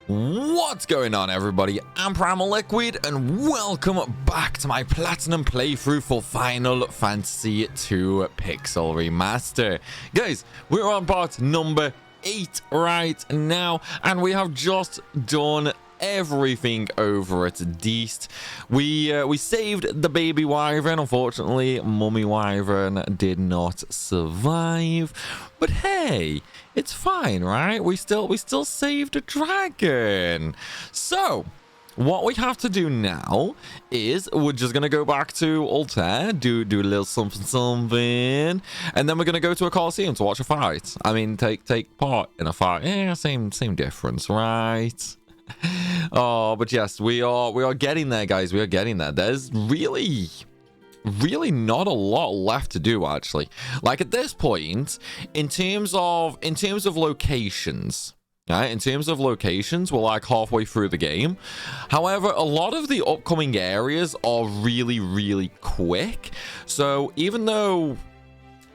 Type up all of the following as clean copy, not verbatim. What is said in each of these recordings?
What's going on, everybody? I'm Primalliquid, and welcome back to my platinum playthrough for Final Fantasy II Pixel Remaster. Guys, we're on part number 8 right now, and we have just done everything over at Deist. We saved the baby wyvern. Unfortunately, mummy wyvern did not survive, but hey, it's fine, right? We still saved a dragon. So what we have to do now is we're just gonna go back to Altair, do a little something, and then we're gonna go to a Coliseum to watch a fight. I mean, take part in a fight. Yeah, same difference, right? Oh, but yes, we are getting there, guys. We are getting there. There's really not a lot left to do, actually. Like at this point, in terms of locations, right? In terms of locations, we're like halfway through the game. However, a lot of the upcoming areas are really quick. So even though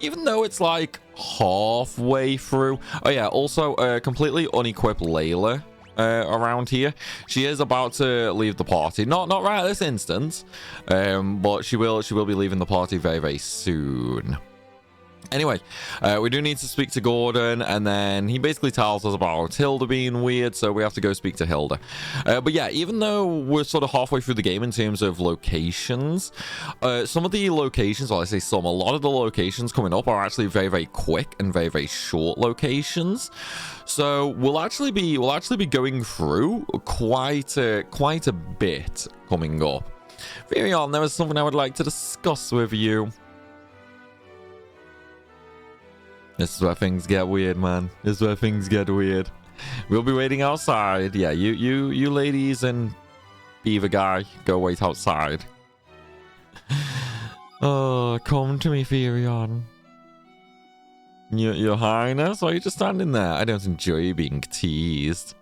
it's like halfway through. Oh yeah, also completely unequipped Layla around here. She is about to leave the party, not right at this instant, but she will be leaving the party very soon. Anyway, we do need to speak to Gordon, and then he basically tells us about Hilda being weird, so we have to go speak to Hilda. But yeah, even though we're sort of halfway through the game in terms of locations, some of the locations, well, I say some, a lot of the locations coming up are actually very quick and very short locations. So we'll actually be going through quite a bit coming up. Virion, there was something I would like to discuss with you. This is where things get weird, man. This is where things get weird. We'll be waiting outside. Yeah, you ladies and Beaver guy, go wait outside. Oh, come to me, Virion. Your Highness, why are you just standing there? I don't enjoy being teased.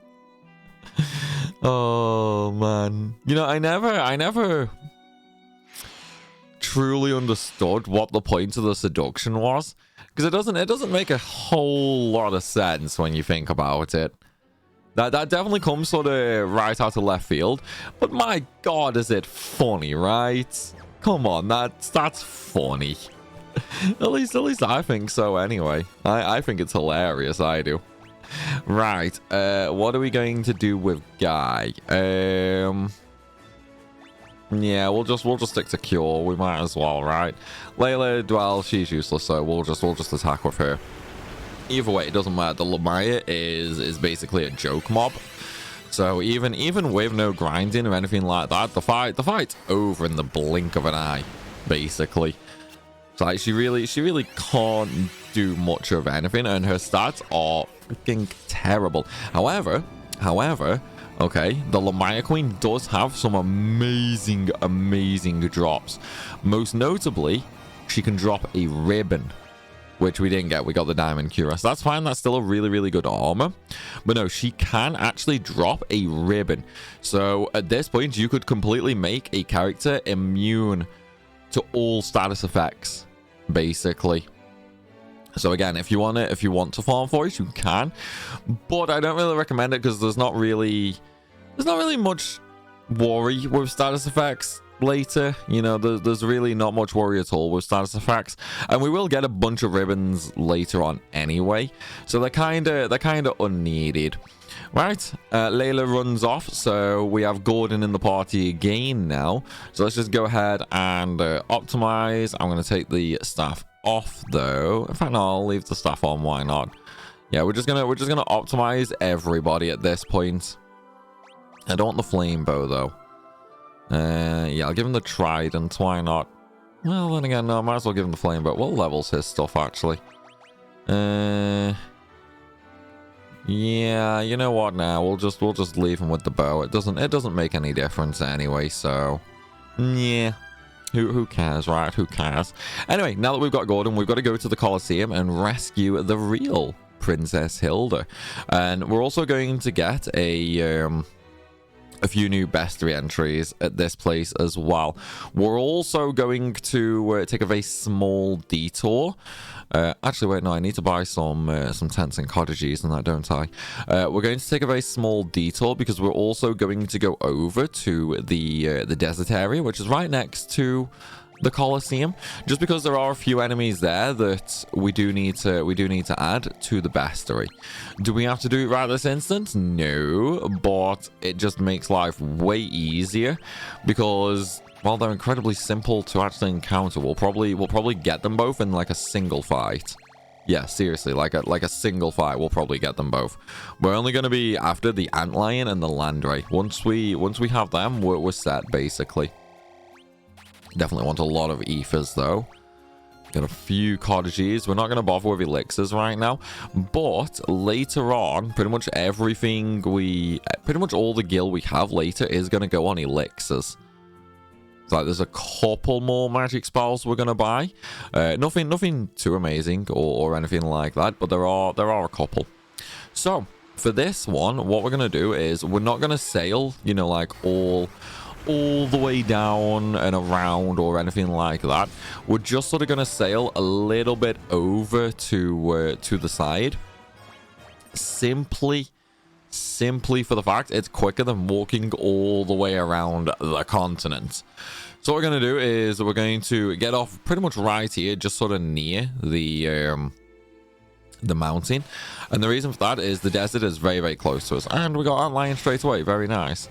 Oh man, you know, I never truly understood what the point of the seduction was, because it doesn't make a whole lot of sense when you think about it. That definitely comes sort of right out of left field, but my god, is it funny, right? Come on, that's funny. At least I think so anyway. I think it's hilarious, I do. Right, what are we going to do with Guy? Yeah, we'll just stick to Cure. We might as well, right? Layla, well, she's useless, so we'll just attack with her. Either way, it doesn't matter. The Lamia is basically a joke mob. So even with no grinding or anything like that, the fight's over in the blink of an eye, basically. So like, she really can't do much of anything, and her stats are freaking terrible. However, okay, the Lamia Queen does have some amazing drops. Most notably, she can drop a ribbon, which we didn't get. We got the diamond cuirass. That's fine. That's still a really good armor. But no, she can actually drop a ribbon. So at this point, you could completely make a character immune to all status effects, basically. So again, if you want to farm for it, you can, but I don't really recommend it because there's not really much worry with status effects later. You know, there's really not much worry at all with status effects, and we will get a bunch of ribbons later on anyway, so they're kind of unneeded. Right, Layla runs off, so we have Gordon in the party again now. So let's just go ahead and optimize. I'm going to take the staff off though. In fact, no, I'll leave the staff on. Why not? Yeah, we're just gonna optimize everybody at this point. I don't want the flame bow though. Yeah, I'll give him the trident. Why not? Well, then again, no, I might as well give him the flame bow. What level's his stuff actually? Yeah, you know what? Now we'll just leave him with the bow. It doesn't make any difference anyway. So yeah, who cares, right? Who cares? Anyway, now that we've got Gordon, we've got to go to the Coliseum and rescue the real Princess Hilda, and we're also going to get a a few new Bestiary entries at this place as well. We're also going to take a very small detour. Actually, wait, no, I need to buy some tents and cottages and that, don't I? We're going to take a very small detour because we're also going to go over to the desert area, which is right next to the Coliseum, just because there are a few enemies there that we do need to add to the Bestiary. Do we have to do it right this instant? No, but it just makes life way easier because, well, they're incredibly simple to actually encounter. We'll probably get them both in like a single fight. Yeah, seriously, like a single fight, we'll probably get them both. We're only going to be after the Antlion and the Landray. Once we have them, we're set basically. Definitely want a lot of ethers though. Got a few cottages. We're not going to bother with elixirs right now, but later on, pretty much all the gil we have later is going to go on elixirs. Like, there's a couple more magic spells we're going to buy. Nothing too amazing or anything like that, but there are a couple. So for this one, what we're going to do is we're not going to sail, you know, like all the way down and around or anything like that. We're just sort of going to sail a little bit over to the side, simply for the fact it's quicker than walking all the way around the continent. So what we're going to do is we're going to get off pretty much right here, just sort of near the mountain. And the reason for that is the desert is very, very close to us, and we got Antlion straight away. Very nice.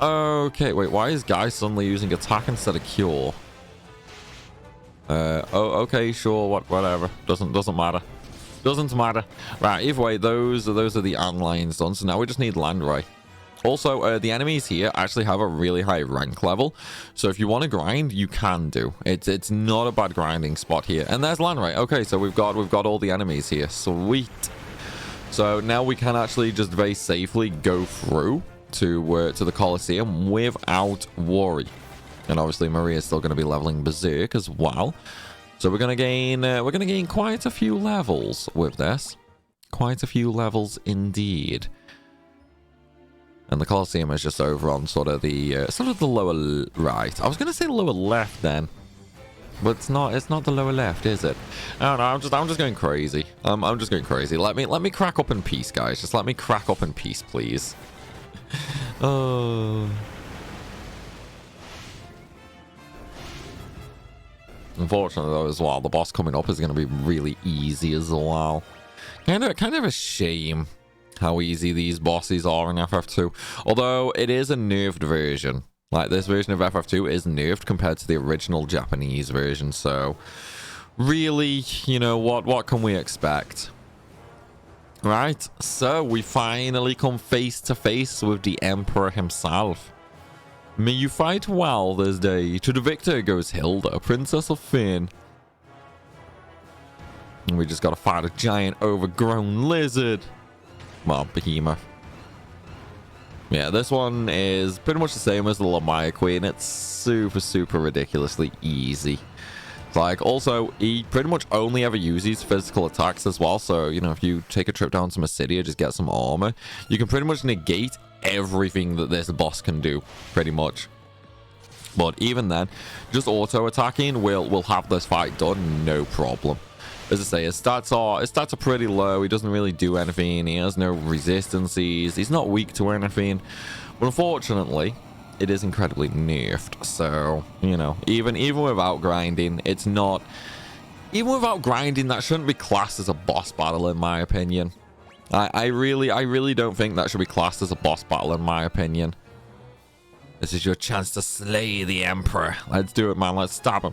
Okay, wait, why is Guy suddenly using attack instead of cure? Oh, okay, sure, whatever. Doesn't matter. Doesn't matter. Right, either way, those are the Antlions done, so now we just need Landray. Also, the enemies here actually have a really high rank level, so if you want to grind, you can do. It's not a bad grinding spot here. And there's Landray. Okay, so we've got all the enemies here. Sweet. So now we can actually just very safely go through to the Coliseum without worry. And obviously Maria's still going to be leveling Berserk as well, so we're going to gain quite a few levels with this. Quite a few levels indeed. And the Coliseum is just over on sort of the lower right. I was going to say lower left then, but it's not the lower left, is it? I don't know, I'm just going crazy. I'm just going crazy. Let me crack up in peace, guys. Just let me crack up in peace, please. Oh. Unfortunately though as well, the boss coming up is going to be really easy as well. Kind of a shame how easy these bosses are in FF2. Although it is a nerfed version. Like, this version of FF2 is nerfed compared to the original Japanese version, so really, you know, what can we expect? Right, so we finally come face to face with the Emperor himself. May you fight well this day. To the victor goes Hilda, Princess of Fynn. And we just gotta fight a giant overgrown lizard. Well, Behemoth. Yeah, this one is pretty much the same as the Lamia Queen. It's super ridiculously easy. Like, also, he pretty much only ever uses physical attacks as well. So, you know, if you take a trip down to Mysidia, just get some armor, you can pretty much negate everything that this boss can do, pretty much. But even then, just auto-attacking will have this fight done, no problem. As I say, his stats are pretty low. He doesn't really do anything. He has no resistances. He's not weak to anything. But unfortunately, it is incredibly nerfed. So, you know, even without grinding, it's not... Even without grinding, that shouldn't be classed as a boss battle, in my opinion. I really don't think that should be classed as a boss battle, in my opinion. This is your chance to slay the Emperor. Let's do it, man. Let's stab him.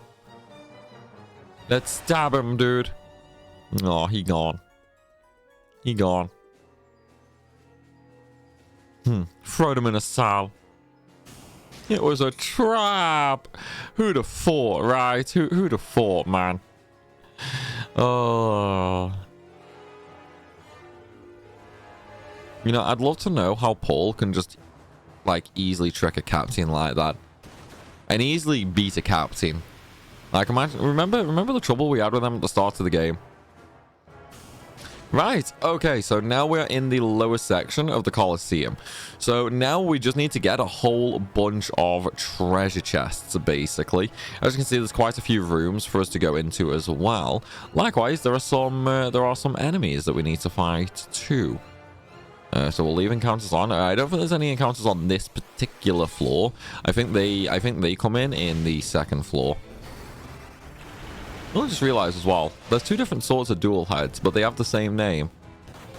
Let's stab him, dude. Oh, he gone. He gone. Throw him in a cell. It was a trap. Who'd have thought, right? Who'd have thought, man? Oh. You know, I'd love to know how Paul can just, like, easily trick a captain like that. And easily beat a captain. Like, imagine, remember the trouble we had with them at the start of the game? Right, okay, so now we're in the lower section of the Coliseum. So now we just need to get a whole bunch of treasure chests, basically. As you can see, there's quite a few rooms for us to go into as well. Likewise, there are some enemies that we need to fight too. So we'll leave encounters on. I don't think there's any encounters on this particular floor. I think they come in the second floor. I just realized as well, there's two different sorts of dual heads, but they have the same name.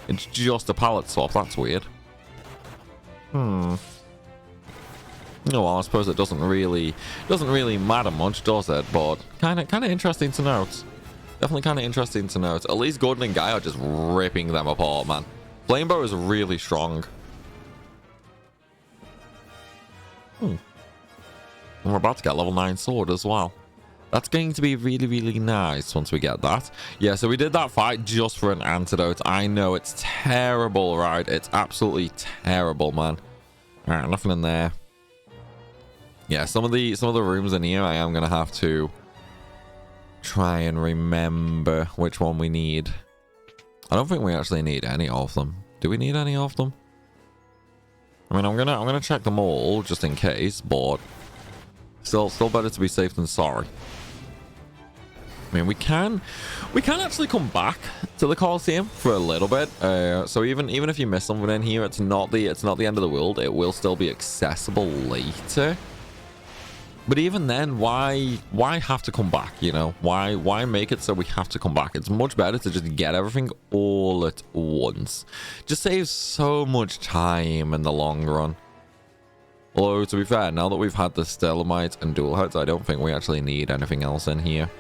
It's just a palette swap. That's weird. Oh, well, I suppose it doesn't really matter much, does it? But kind of interesting to note. Definitely kind of interesting to note. At least Gordon and Guy are just ripping them apart, man. Flamebow is really strong. And we're about to get level 9 sword as well. That's going to be really, really nice once we get that. Yeah, so we did that fight just for an antidote. I know it's terrible, right? It's absolutely terrible, man. All right, nothing in there. Yeah, some of the rooms in here, I am gonna have to try and remember which one we need. I don't think we actually need any of them. Do we need any of them? I mean, I'm gonna check them all just in case, but still better to be safe than sorry. I mean, we can actually come back to the Coliseum for a little bit. So even if you miss something in here, it's not the end of the world. It will still be accessible later. But even then, why have to come back? You know, why make it so we have to come back? It's much better to just get everything all at once. Just saves so much time in the long run. Although, to be fair, now that we've had the Stellamite and dual heads, I don't think we actually need anything else in here.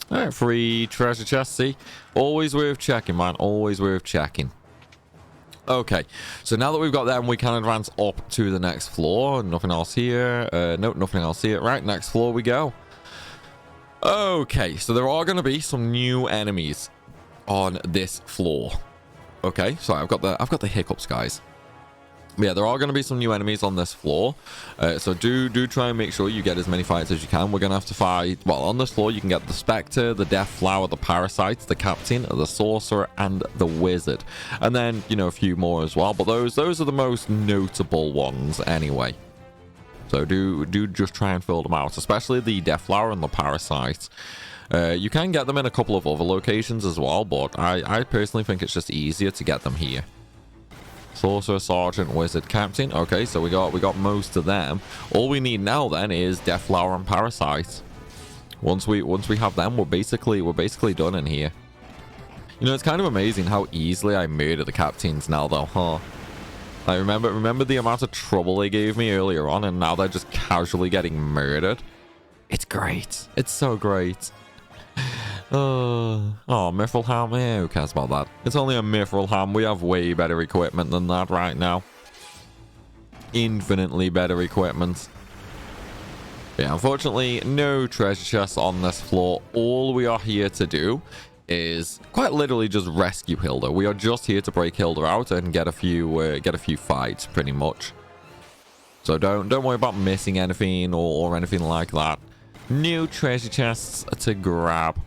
Alright, free treasure chest, see? Always worth checking, man. Always worth checking. Okay, so now that we've got them, we can advance up to the next floor. Nothing else here. Nope, nothing else here. Right, next floor we go. Okay, so there are going to be some new enemies on this floor. Okay, sorry, I've got the hiccups, guys. Yeah, there are going to be some new enemies on this floor, so do try and make sure you get as many fights as you can. We're going to have to fight, well, on this floor you can get the Spectre, the Death Flower, the Parasites, the Captain, the Sorcerer, and the Wizard. And then, you know, a few more as well, but those are the most notable ones anyway. So do just try and fill them out, especially the Death Flower and the Parasites. You can get them in a couple of other locations as well, but I personally think it's just easier to get them here. Sorcerer, Sergeant, Wizard, Captain. Okay, so we got most of them. All we need now then is Death Flower and Parasite. Once we have them, we're basically done in here. You know, it's kind of amazing how easily I murder the captains now, though, huh? I remember the amount of trouble they gave me earlier on, and now they're just casually getting murdered. It's great. It's so great. Oh, Mithril Ham. Yeah, who cares about that? It's only a Mithril Ham. We have way better equipment than that right now. Infinitely better equipment. Yeah, unfortunately, no treasure chests on this floor. All we are here to do is quite literally just rescue Hilda. We are just here to break Hilda out and get a few fights, pretty much. So don't worry about missing anything or anything like that. New treasure chests to grab.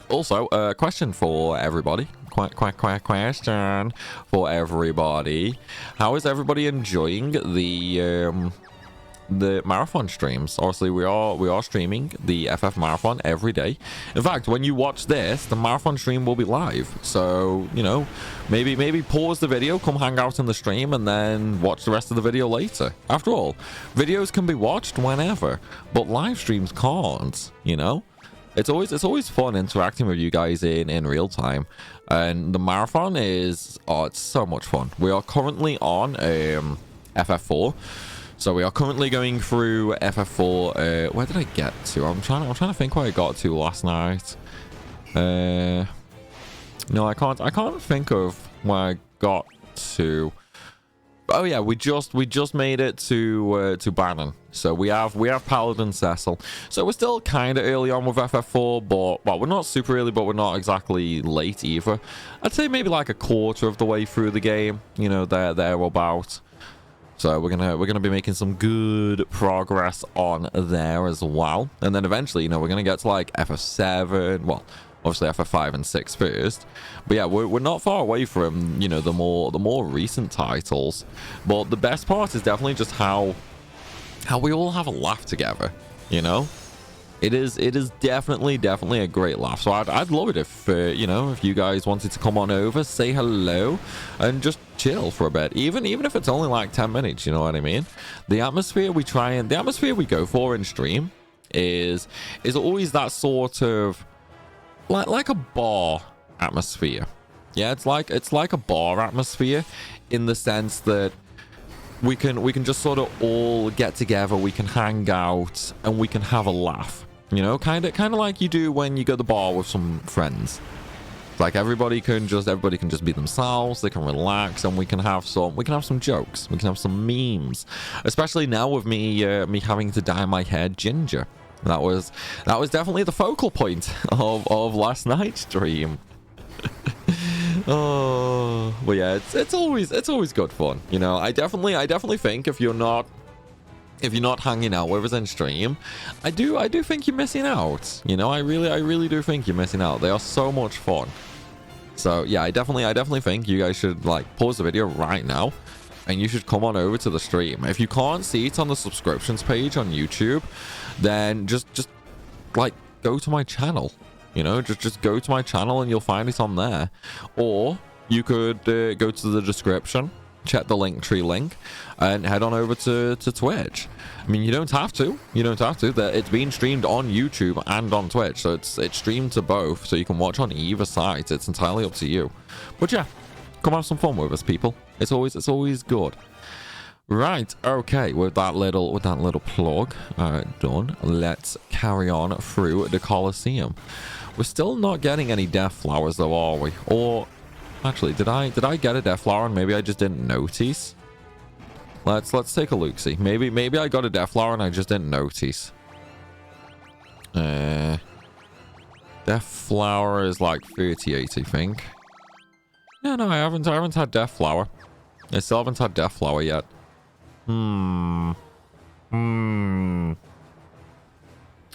Also, question for everybody. Question for everybody. How is everybody enjoying the marathon streams? Obviously, we are streaming the FF marathon every day. In fact, when you watch this, the marathon stream will be live. So, you know, maybe pause the video, come hang out in the stream, and then watch the rest of the video later. After all, videos can be watched whenever, but live streams can't, you know? It's always fun interacting with you guys in real time, and the marathon is it's so much fun. We are currently on FF4, so we are currently going through FF4. Where did I get to? I'm trying to think where I got to last night. No, I can't think of where I got to. Oh yeah, we just made it to Bannon. So we have Paladin Cecil. So we're still kind of early on with FF4, but well, we're not super early, but we're not exactly late either. I'd say maybe like a quarter of the way through the game. You know, there about. So we're gonna be making some good progress on there as well, and then eventually, you know, we're gonna get to like FF7. Well, obviously FF5 and 6 first. But yeah, we're not far away from, you know, the more recent titles. But the best part is definitely just how we all have a laugh together, you know? It is definitely a great laugh. So I'd love it if you know, if you guys wanted to come on over, say hello, and just chill for a bit. Even if it's only like 10 minutes, you know what I mean? The atmosphere we go for in stream is always that sort of like a bar atmosphere. Yeah, it's like a bar atmosphere in the sense that we can just sort of all get together, we can hang out, and we can have a laugh. You know, kind of like you do when you go to the bar with some friends. Like everybody can just be themselves, they can relax, and we can have some jokes, we can have some memes. Especially now with me having to dye my hair ginger. That was definitely the focal point of last night's stream. Oh, but yeah, it's always good fun. You know, I definitely think if you're not hanging out with us in stream, I do think you're missing out. You know, I really do think you're missing out. They are so much fun. So yeah, I definitely think you guys should like pause the video right now and you should come on over to the stream. If you can't see it on the subscriptions page on YouTube, then just like go to my channel. You know, just go to my channel and you'll find it on there. Or you could go to the description, check the Linktree link, and head on over to Twitch. I mean, you don't have to. It's being streamed on YouTube and on Twitch, so it's streamed to both, so you can watch on either side. It's entirely up to you. But yeah, come have some fun with us, people. It's always good. Right, okay, with that little plug done, let's carry on through the Coliseum. We're still not getting any death flowers though, are we? Or actually, did I get a death flower and maybe I just didn't notice? Let's take a look, see. Maybe I got a death flower and I just didn't notice. Death flower is like 38, I think. No, I haven't had death flower. I still haven't had death flower yet.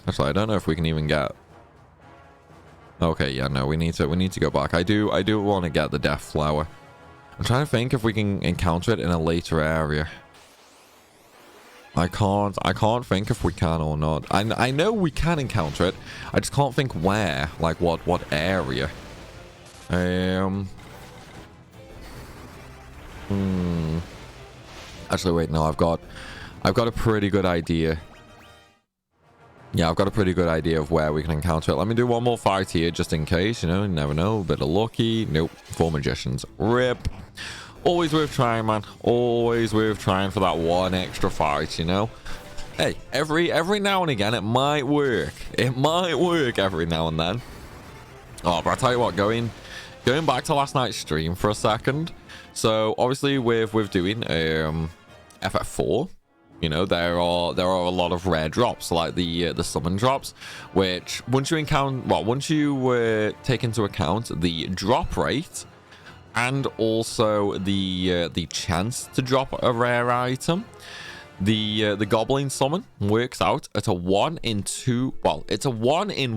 Actually, I don't know if we can even get. Okay, yeah, no, we need to go back. I do want to get the death flower. I'm trying to think if we can encounter it in a later area. I can't think if we can or not. I know we can encounter it. I just can't think where, like what area. Actually, wait, no, I've got a pretty good idea. Yeah, I've got a pretty good idea of where we can encounter it. Let me do one more fight here just in case, you know, you never know. A bit of lucky. Nope. 4 magicians. RIP. Always worth trying, man. Always worth trying for that one extra fight, you know. Hey, every now and again, it might work. It might work every now and then. Oh, but I'll tell you what, going back to last night's stream for a second. So, obviously, with doing FF4, you know, there are a lot of rare drops, like the summon drops, which once you take into account the drop rate and also the chance to drop a rare item, the goblin summon works out at a 1 in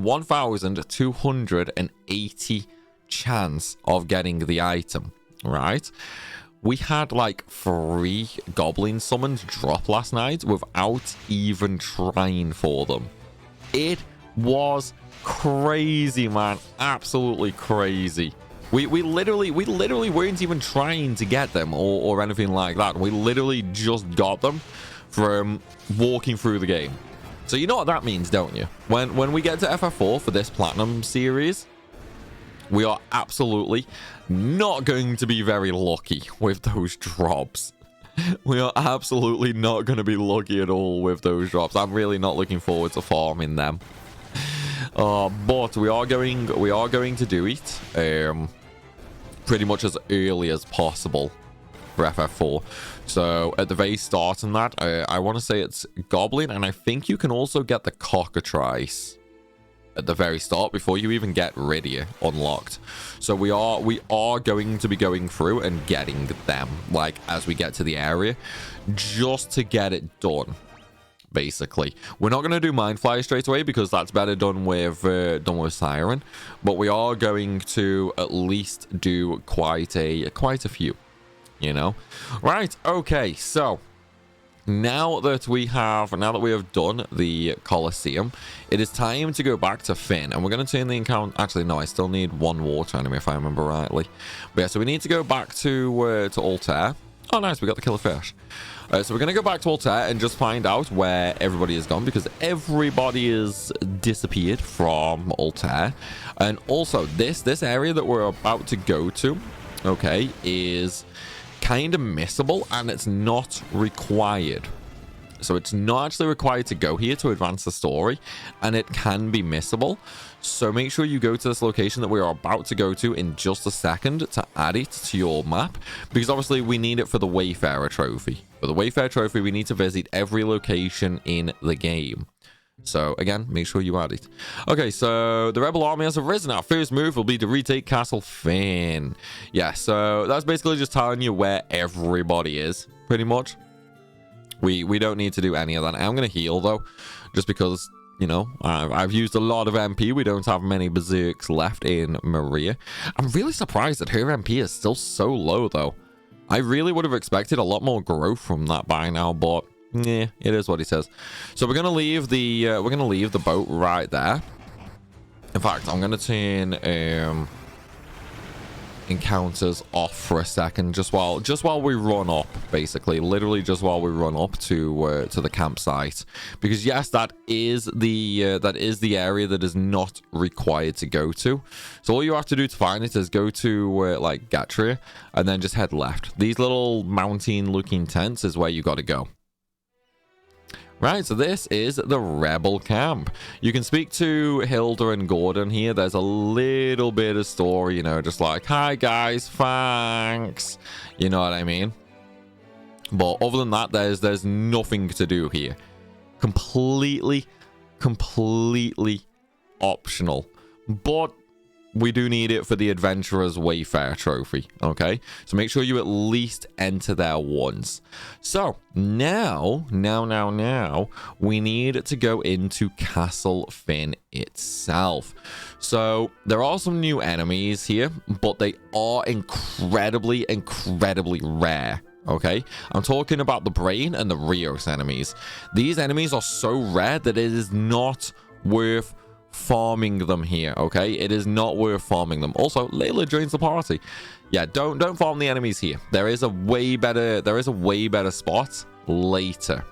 1,280 chance of getting the item, right? We had like 3 goblin summons drop last night without even trying for them. It was crazy, man. Absolutely crazy. We literally weren't even trying to get them or anything like that. We literally just got them from walking through the game. So you know what that means, don't you? When we get to FF4 for this Platinum series, we are absolutely not going to be very lucky with those drops. We are absolutely not going to be lucky at all with those drops. I'm really not looking forward to farming them. But we are going to do it pretty much as early as possible for FF4. So at the very start in that, I want to say it's Goblin, and I think you can also get the Cockatrice at the very start before you even get Rydia unlocked. So we are going to be going through and getting them like as we get to the area, just to get it done. basically. We're not going to do Mind Flyer straight away because that's better done with Siren, but we are going to at least do quite a few, you know. Right, okay, so now that we have done the Coliseum, it is time to go back to Fynn, and we're going to turn the encounter. Actually, no, I still need one water enemy if I remember rightly. But yeah, so we need to go back to Altair. Oh, nice, we got the killer fish. So we're going to go back to Altair and just find out where everybody is gone, because everybody is disappeared from Altair. And also, this area that we're about to go to, okay, is kind of missable, and it's not required. So it's not actually required to go here to advance the story, and it can be missable. So make sure you go to this location that we are about to go to in just a second to add it to your map, because obviously we need it for the Wayfarer trophy. For the Wayfarer trophy, we need to visit every location in the game. So again, make sure you add it. Okay, so the rebel army has arisen. Our first move will be to retake Castle Fynn. Yeah, so that's basically just telling you where everybody is, pretty much. We don't need to do any of that. I'm going to heal, though, just because, you know, I've used a lot of MP. We don't have many berserks left in Maria. I'm really surprised that her MP is still so low, though. I really would have expected a lot more growth from that by now, but yeah, it is what he says. So we're gonna leave the boat right there. In fact, I'm gonna turn encounters off for a second, just while we run up, basically, literally just while we run up to the campsite, because yes, that is the area that is not required to go to. So all you have to do to find it is go to like Gatria, and then just head left. These little mountain looking tents is where you got to go. Right, so this is the rebel camp. You can speak to Hilda and Gordon here. There's a little bit of story, you know, just like, hi guys, thanks. You know what I mean? But other than that, there's nothing to do here. Completely optional. But we do need it for the Adventurer's Wayfarer trophy, okay? So make sure you at least enter there once. So now, we need to go into Castle Fynn itself. So there are some new enemies here, but they are incredibly rare. Okay, I'm talking about the Brain and the Rios enemies. These enemies are so rare that it is not worth farming them here. Okay, it is not worth farming them. Also, Layla joins the party. Yeah, don't farm the enemies here. There is a way better spot later,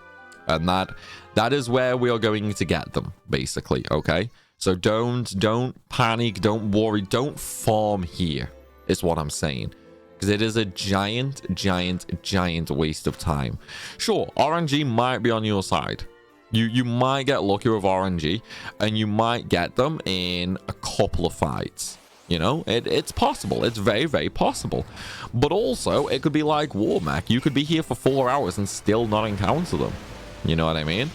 and that is where we are going to get them, basically. Okay, so don't panic, don't worry, don't farm here is what I'm saying, because it is a giant waste of time. Sure, RNG might be on your side. You might get lucky with RNG, and you might get them in a couple of fights. You know, it's possible. It's very possible. But also, it could be like Warmech. You could be here for 4 hours and still not encounter them. You know what I mean?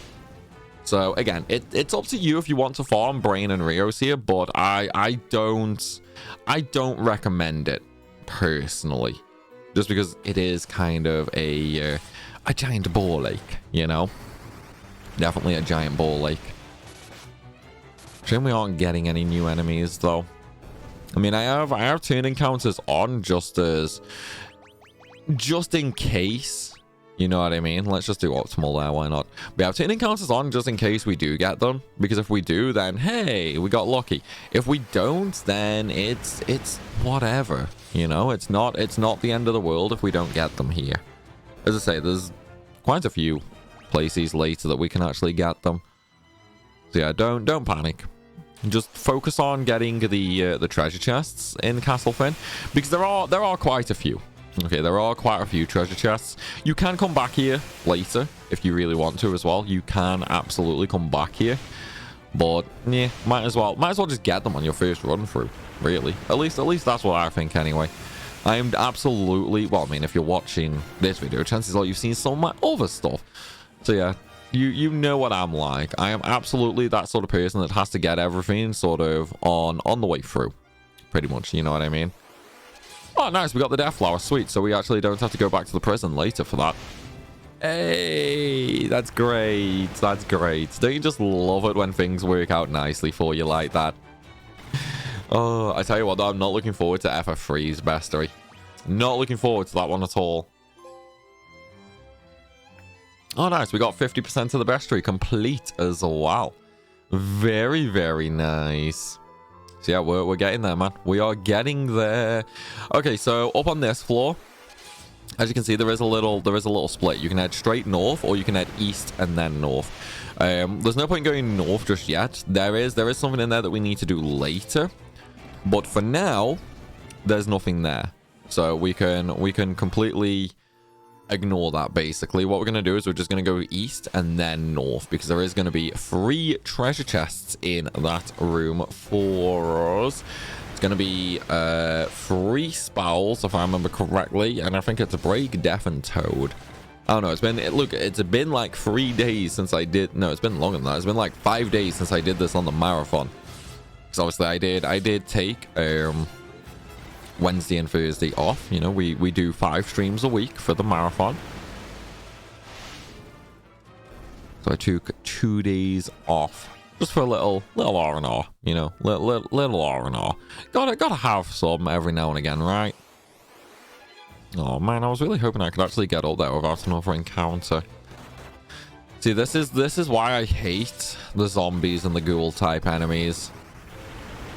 So, again, it's up to you if you want to farm Brain and Rios here, but I don't recommend it, personally. Just because it is kind of a giant ball lake, you know? Definitely a giant ball lake. Shame we aren't getting any new enemies, though. I mean, I have turn encounters on just in case. You know what I mean? Let's just do optimal there, why not? We have turn encounters on just in case we do get them, because if we do, then hey, we got lucky. If we don't, then it's whatever. You know, it's not the end of the world if we don't get them here. As I say, there's quite a few places later that we can actually get them. So yeah, don't panic. Just focus on getting the treasure chests in Castle Fynn, because there are quite a few. Okay, there are quite a few treasure chests. You can come back here later if you really want to as well. You can absolutely come back here, but yeah, might as well just get them on your first run through. Really, at least that's what I think anyway. I'm absolutely, well, I mean, if you're watching this video, chances are you've seen some of my other stuff. So yeah, you know what I'm like. I am absolutely that sort of person that has to get everything sort of on the way through, pretty much. You know what I mean? Oh, nice. We got the Death Flower. Sweet. So we actually don't have to go back to the prison later for that. Hey, that's great. That's great. Don't you just love it when things work out nicely for you like that? Oh, I tell you what, though, I'm not looking forward to FF3's Bestiary. Not looking forward to that one at all. Oh, nice. We got 50% of the Bestiary complete as well. Very, very nice. So, yeah, we're getting there, man. We are getting there. Okay, so up on this floor, as you can see, there is a little split. You can head straight north, or you can head east and then north. There's no point going north just yet. There is something in there that we need to do later, but for now, there's nothing there. So we can completely ignore that. Basically, what we're gonna do is we're just gonna go east and then north, because there is gonna be 3 treasure chests in that room for us. It's going to be 3 spells, if I remember correctly, and I think it's a Break, Death, and Toad. I don't know. It's been like 3 days since I did. No, it's been longer than that. It's been like 5 days since I did this on the marathon. Because obviously I did take Wednesday and Thursday off. You know, we do 5 streams a week for the marathon. So I took 2 days off. Just for a little R&R, you know, little R&R. Gotta have some every now and again, right? Oh man, I was really hoping I could actually get up there without another encounter. See, this is why I hate the zombies and the ghoul type enemies.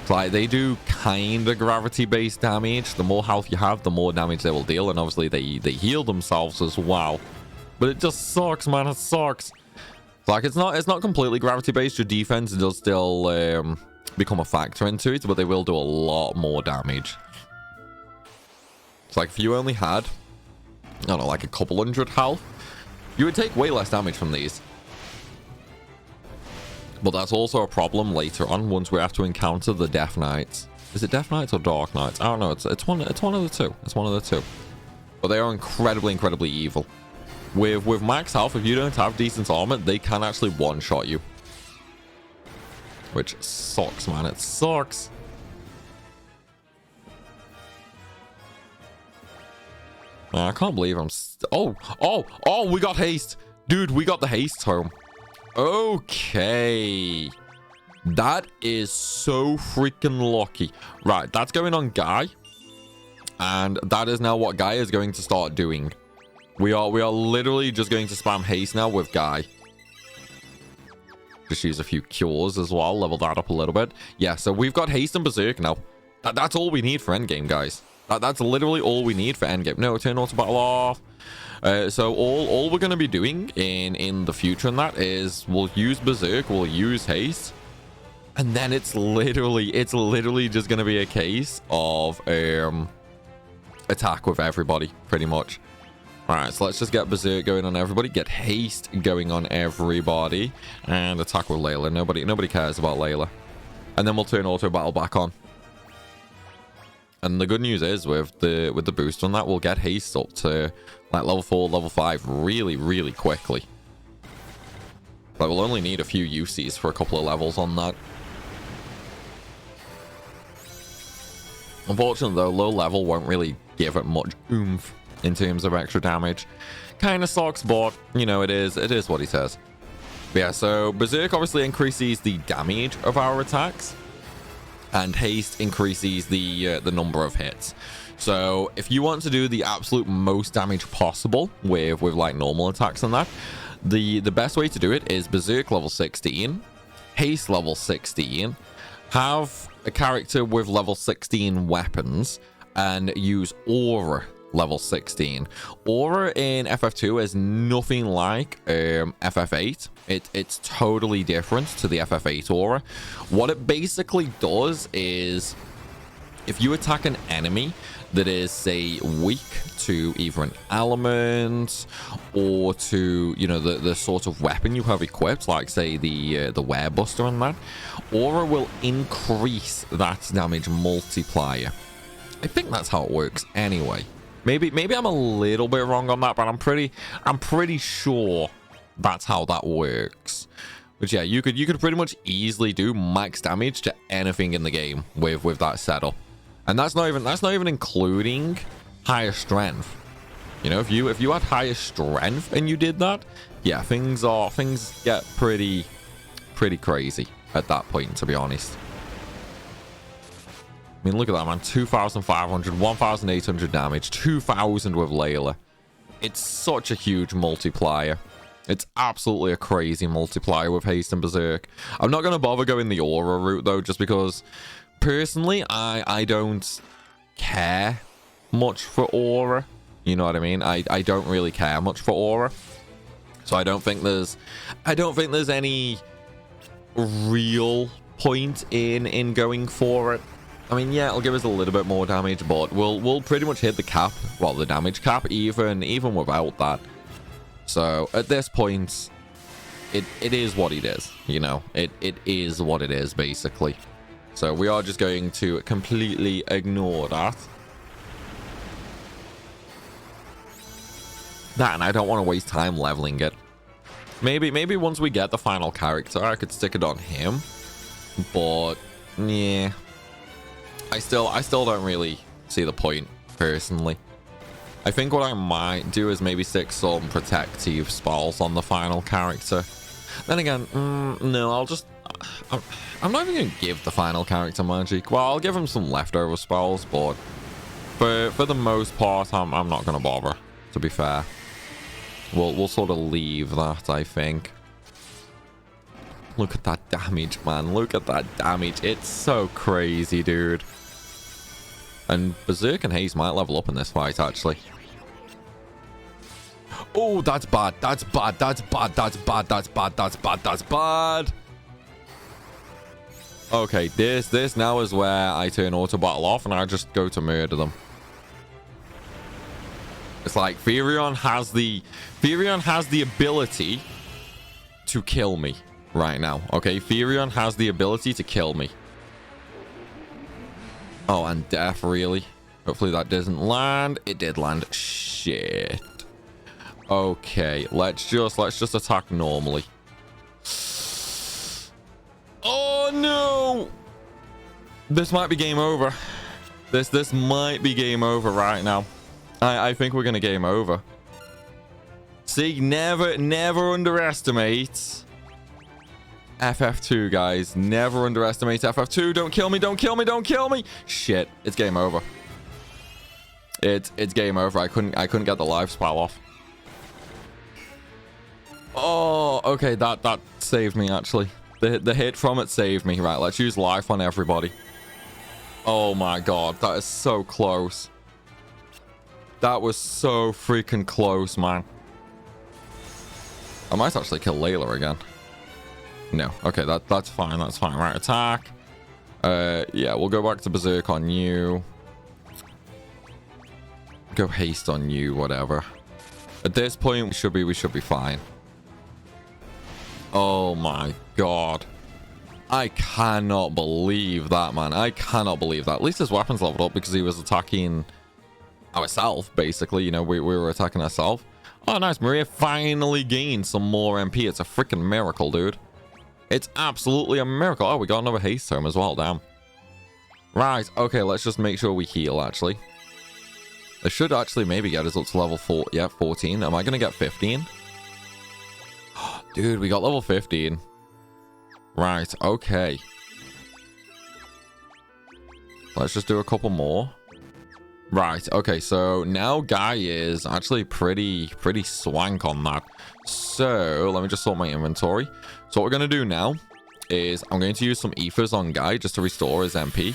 It's like, they do kind of gravity-based damage. The more health you have, the more damage they will deal, and obviously they heal themselves as well. But it just sucks, man. It sucks. Like, it's not completely gravity based. Your defense does still become a factor into it, but they will do a lot more damage. It's like, if you only had, I don't know, like a couple hundred health, you would take way less damage from these. But that's also a problem later on, once we have to encounter the Death Knights. Is it Death Knights or Dark Knights? I don't know. It's one of the two. It's one of the two. But they are incredibly evil. With max health, if you don't have decent armor, they can actually one-shot you. Which sucks, man. It sucks. I can't believe I'm... Oh, we got haste. Dude, we got the haste home. Okay. That is so freaking lucky. Right, that's going on Guy. And that is now what Guy is going to start doing. We are literally just going to spam haste now with Guy. Just use a few cures as well. Level that up a little bit. Yeah, so we've got haste and berserk now. That's all we need for endgame, guys. That's literally all we need for endgame. No, turn auto battle off. So all we're going to be doing in the future in that is we'll use berserk, we'll use haste, and then it's literally just going to be a case of attack with everybody, pretty much. Alright, so let's just get berserk going on everybody, get haste going on everybody, and attack with Layla. Nobody cares about Layla. And then we'll turn auto battle back on. And the good news is with the boost on that, we'll get haste up to like level 4, level 5 really quickly. But we'll only need a few UCs for a couple of levels on that. Unfortunately though, low level won't really give it much oomph in terms of extra damage. Kind of sucks, but you know, it is what he says. But yeah, so berserk obviously increases the damage of our attacks, and haste increases the number of hits. So if you want to do the absolute most damage possible with like normal attacks and that, the best way to do it is berserk level 16, haste level 16, have a character with level 16 weapons, and use aura level 16. Aura in FF2 is nothing like FF8. It's totally different to the FF8 aura. What it basically does is, if you attack an enemy that is, say, weak to either an element or to, you know, the sort of weapon you have equipped, like say the Werebuster and that, aura will increase that damage multiplier. I think that's how it works anyway. Maybe I'm a little bit wrong on that, but I'm pretty sure that's how that works. But yeah, you could pretty much easily do max damage to anything in the game with that setup. And that's not even including higher strength. You know, if you had higher strength and you did that, yeah, things get pretty crazy at that point, to be honest. I mean, look at that, man. 2,500, 1,800 damage, 2,000 with Layla. It's such a huge multiplier. It's absolutely a crazy multiplier with Haste and Berserk. I'm not going to bother going the Aura route, though, just because, personally, I don't care much for Aura. You know what I mean? I don't really care much for Aura. So I don't think there's any real point in going for it. I mean, yeah, it'll give us a little bit more damage, but we'll pretty much hit the cap, well, the damage cap, even without that. So at this point, it is what it is, you know. It is what it is, basically. So we are just going to completely ignore that. And I don't want to waste time leveling it. Maybe once we get the final character, I could stick it on him. But yeah, I still don't really see the point, personally. I think what I might do is maybe stick some protective spells on the final character. Then again, no, I'm not even going to give the final character magic. Well, I'll give him some leftover spells, but for the most part, I'm not going to bother, to be fair. We'll sort of leave that, I think. Look at that damage, man. Look at that damage. It's so crazy, dude. And Berserk and Haze might level up in this fight, actually. Oh, that's bad. That's bad. That's bad. That's bad. That's bad. That's bad. That's bad. Okay, this now is where I turn auto battle off and I just go to murder them. It's like Firion has the ability to kill me right now. Okay, Firion has the ability to kill me. Oh, and death, really? Hopefully that doesn't land. It did land. Shit. Okay, let's just attack normally. Oh no! This might be game over. This might be game over right now. I think we're gonna game over. See, never underestimate FF2, guys. Never underestimate FF2. Don't kill me, don't kill me, don't kill me. Shit, it's game over. It's game over. I couldn't get the life spell off. Oh, okay, that saved me, actually. The hit from it saved me. Right, let's use life on everybody. Oh my god, that is so close. That was so freaking close, man. I might actually kill Layla again. No. Okay, that's fine. That's fine. Right, attack. Yeah, we'll go back to Berserk on you. Go haste on you, whatever. At this point, we should be fine. Oh my god. I cannot believe that, man. I cannot believe that. At least his weapon's leveled up because he was attacking ourselves, basically. You know, we were attacking ourselves. Oh, nice. Maria finally gained some more MP. It's a freaking miracle, dude. It's absolutely a miracle. Oh, we got another haste home as well. Damn. Right. Okay, let's just make sure we heal, actually. This should actually maybe get us up to level 4. Yeah, 14. Am I going to get 15? Dude, we got level 15. Right. Okay. Let's just do a couple more. Right, okay, so now Guy is actually pretty swank on that. So, let me just sort my inventory. So what we're going to do now is I'm going to use some ethers on Guy just to restore his MP.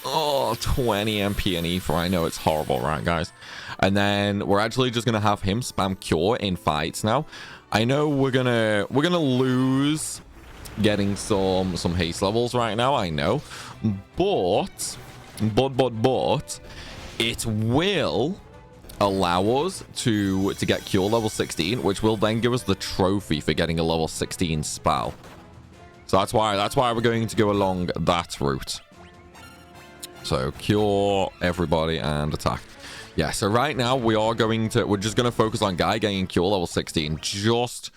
Oh, 20 MP and ether. I know it's horrible, right, guys? And then we're actually just going to have him spam cure in fights now. I know we're gonna lose getting some haste levels right now, I know. But it will allow us to get cure level 16, which will then give us the trophy for getting a level 16 spell. So that's why we're going to go along that route. So cure everybody and attack. Yeah, so right now we're just going to focus on Guy getting cure level 16 just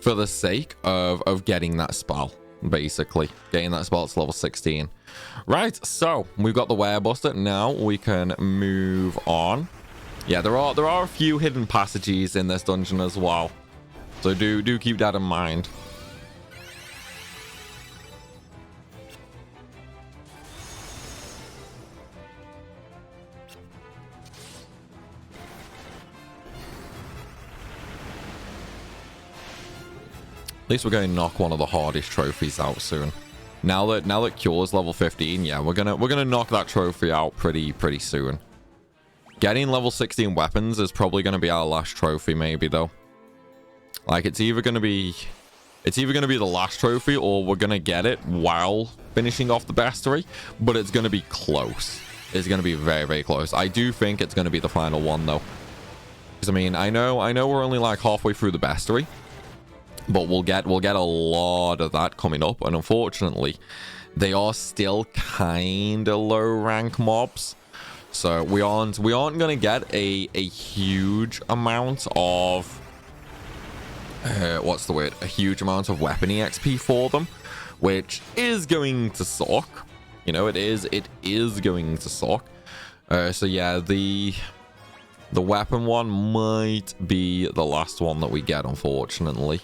for the sake of getting that spell, basically. Getting that spell to level 16. Right, so we've got the Werebuster. Now we can move on Yeah, there are a few hidden passages in this dungeon as well. So do keep that in mind. At least we're going to knock one of the hardest trophies out soon. Now that Cure's level 15, yeah, we're gonna knock that trophy out pretty soon. Getting level 16 weapons is probably gonna be our last trophy, maybe though. Like it's either gonna be the last trophy, or we're gonna get it while finishing off the Bestiary, but it's gonna be close. It's gonna be very close. I do think it's gonna be the final one though, because I mean I know we're only like halfway through the Bestiary. But we'll get a lot of that coming up, and unfortunately, they are still kind of low rank mobs, so we aren't gonna get a huge amount of what's the word? A huge amount of weapon EXP for them, which is going to suck. You know, it is going to suck. So yeah, the weapon one might be the last one that we get, unfortunately.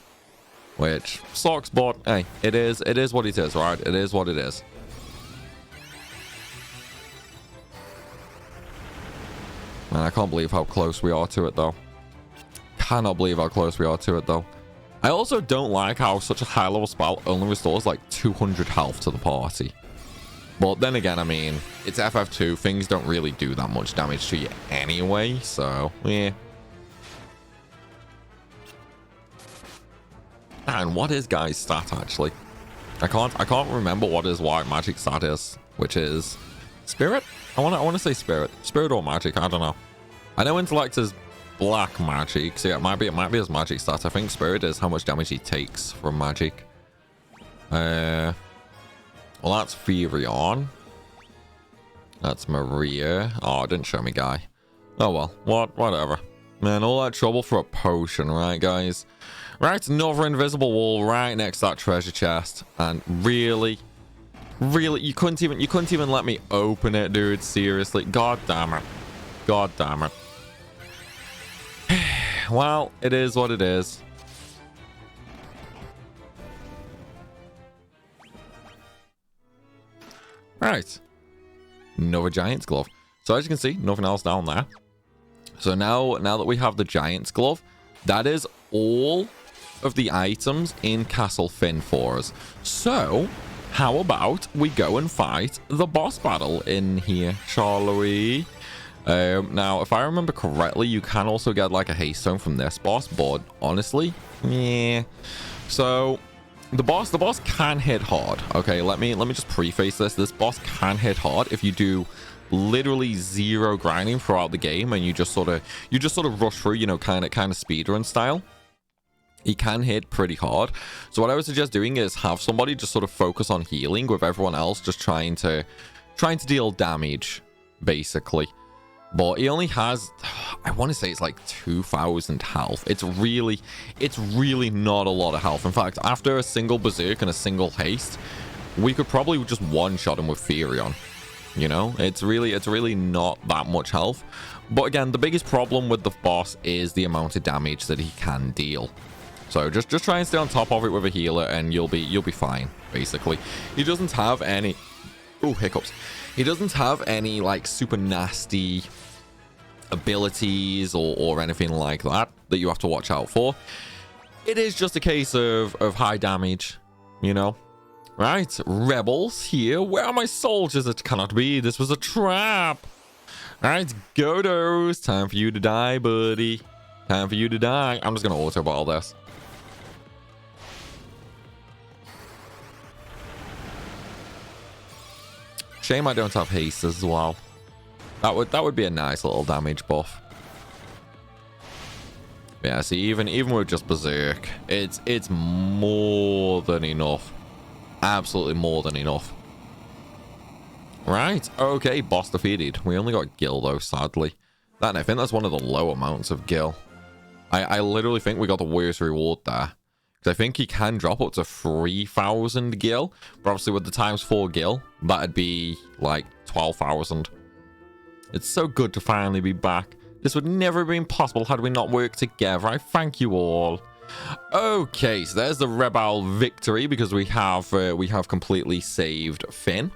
Which sucks, but hey, it is what it is, right? It is what it is. Man, I can't believe how close we are to it, though. Cannot believe how close we are to it, though. I also don't like how such a high level spell only restores like 200 health to the party. But then again, I mean, it's FF2. Things don't really do that much damage to you anyway, so yeah. And what is Guy's stat actually? I can't remember what his white magic stat is, which is spirit. I want to say spirit or magic. I don't know. I know intellect is black magic, so yeah, it might be his magic stat. I think spirit is how much damage he takes from magic. Well, that's Furion. That's Maria. Oh, it didn't show me Guy. Oh well, whatever. Man, all that trouble for a potion, right, guys? Right, another invisible wall right next to that treasure chest, and really, you couldn't even let me open it, dude. Seriously, god damn it. Well, it is what it is. Right, another giant's glove. So as you can see, nothing else down there. So now that we have the giant's glove, that is all of the items in Castle Fynn for us. So how about we go and fight the boss battle in here, shall we? Now, if I remember correctly, you can also get like a haste stone from this boss, but honestly, yeah. So the boss can hit hard. Okay, let me just preface this. This boss can hit hard if you do literally zero grinding throughout the game, and you just sort of rush through, you know, kind of speedrun style. He can hit pretty hard. So what I would suggest doing is have somebody just sort of focus on healing, with everyone else just trying to deal damage, basically. But he only has, I want to say it's like 2,000 health. It's really not a lot of health. In fact, after a single berserk and a single haste, we could probably just one-shot him with Furion. You know, it's really not that much health. But again, the biggest problem with the boss is the amount of damage that he can deal. So just try and stay on top of it with a healer, and you'll be fine, basically. He doesn't have any... Oh, hiccups. He doesn't have any, like, super nasty abilities or anything like that you have to watch out for. It is just a case of high damage, you know? Right, rebels here. Where are my soldiers? It cannot be. This was a trap. Alright, Godos. Time for you to die, buddy. Time for you to die. I'm just going to auto-ball this. Shame I don't have haste as well. That would be a nice little damage buff. Yeah, see, even with just berserk, it's more than enough. Absolutely more than enough. Right, okay, boss defeated. We only got Gil though, sadly. I think that's one of the low amounts of Gil. I literally think we got the worst reward there. I think he can drop up to 3,000 Gil, but obviously with the ×4 Gil, that'd be like 12,000. It's so good to finally be back. This would never have been possible had we not worked together. I thank you all. Okay, so there's the Rebel victory because we have completely saved Fynn.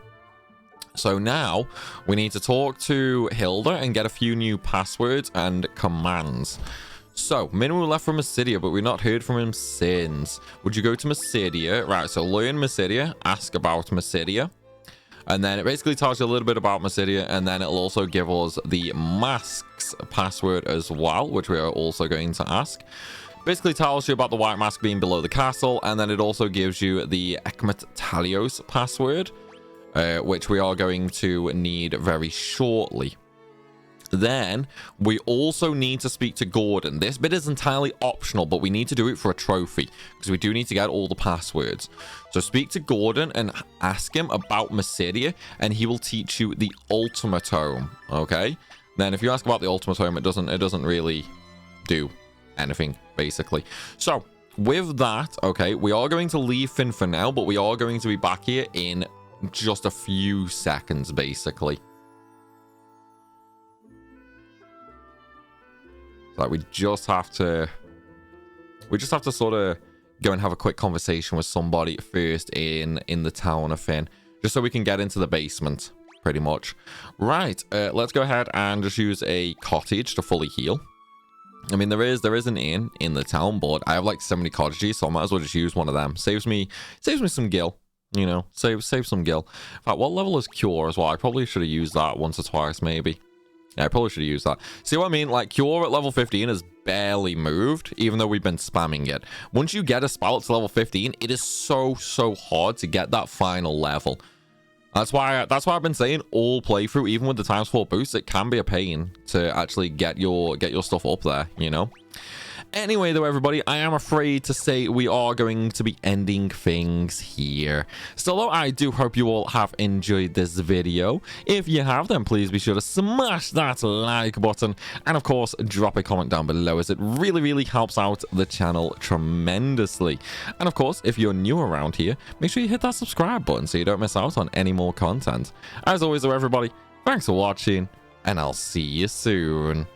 So now we need to talk to Hilda and get a few new passwords and commands. So, Minimum left from Mysidia, but we've not heard from him since. Would you go to Mysidia? Right, so learn Mysidia, ask about Mysidia. And then it basically tells you a little bit about Mysidia, and then it'll also give us the Mask's password as well, which we are also going to ask. Basically tells you about the White Mask being below the castle, and then it also gives you the Ekmet Talios password, which we are going to need very shortly. Then we also need to speak to Gordon. This bit is entirely optional, but we need to do it for a trophy because we do need to get all the passwords. So speak to Gordon and ask him about Mysidia, and he will teach you the ultimatome. Okay, then if you ask about the ultimatome, it doesn't really do anything basically. So with that, okay, we are going to leave Fynn for now, but we are going to be back here in just a few seconds basically. Like we just have to sort of go and have a quick conversation with somebody first in the town of Fynn, just so we can get into the basement pretty much. Right, let's go ahead and just use a cottage to fully heal. I mean, there is an inn in the town, but I have like so many cottages, so I might as well just use one of them. Saves me some gil, you know, save some gil. In fact, what level is Cure as well? I probably should have used that once or twice maybe. Yeah, I probably should have used that. See what I mean? Like, Cure at level 15 has barely moved, even though we've been spamming it. Once you get a spell to level 15, it is so hard to get that final level. That's why I've been saying all playthrough, even with the ×4 boost, it can be a pain to actually get your stuff up there, you know? Anyway, though, everybody, I am afraid to say we are going to be ending things here. Still, though, I do hope you all have enjoyed this video. If you have, then please be sure to smash that like button. And, of course, drop a comment down below, as it really helps out the channel tremendously. And, of course, if you're new around here, make sure you hit that subscribe button so you don't miss out on any more content. As always, though, everybody, thanks for watching, and I'll see you soon.